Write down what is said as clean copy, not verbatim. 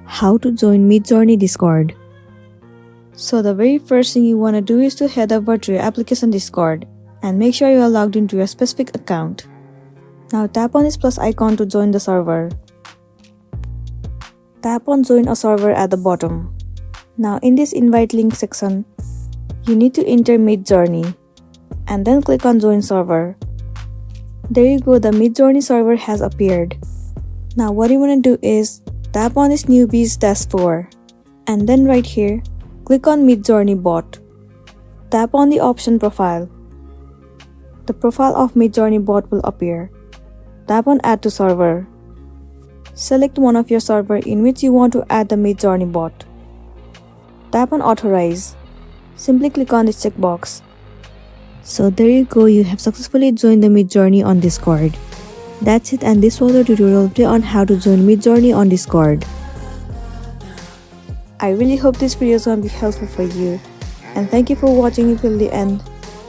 How to join Midjourney Discord. So the very first thing you want to do is to head over to your application Discord and make sure you are logged into your specific account. Now tap on this plus icon to join the server. Tap on join a server at the bottom. Now in this invite link section, you need to enter Midjourney and then click on join server. There you go, the Midjourney server has appeared. Now what you want to do is tap on this newbies dashboard and then right here, click on Midjourney bot. Tap on the option profile. The profile of Midjourney bot will appear. Tap on add to server. Select one of your server in which you want to add the Midjourney bot. Tap on authorize. Simply click on this checkbox. So there you go, you have successfully joined the Midjourney on Discord. That's it, and this was a tutorial video on how to join Midjourney on Discord. I really hope this video is going to be helpful for you, and thank you for watching it till the end.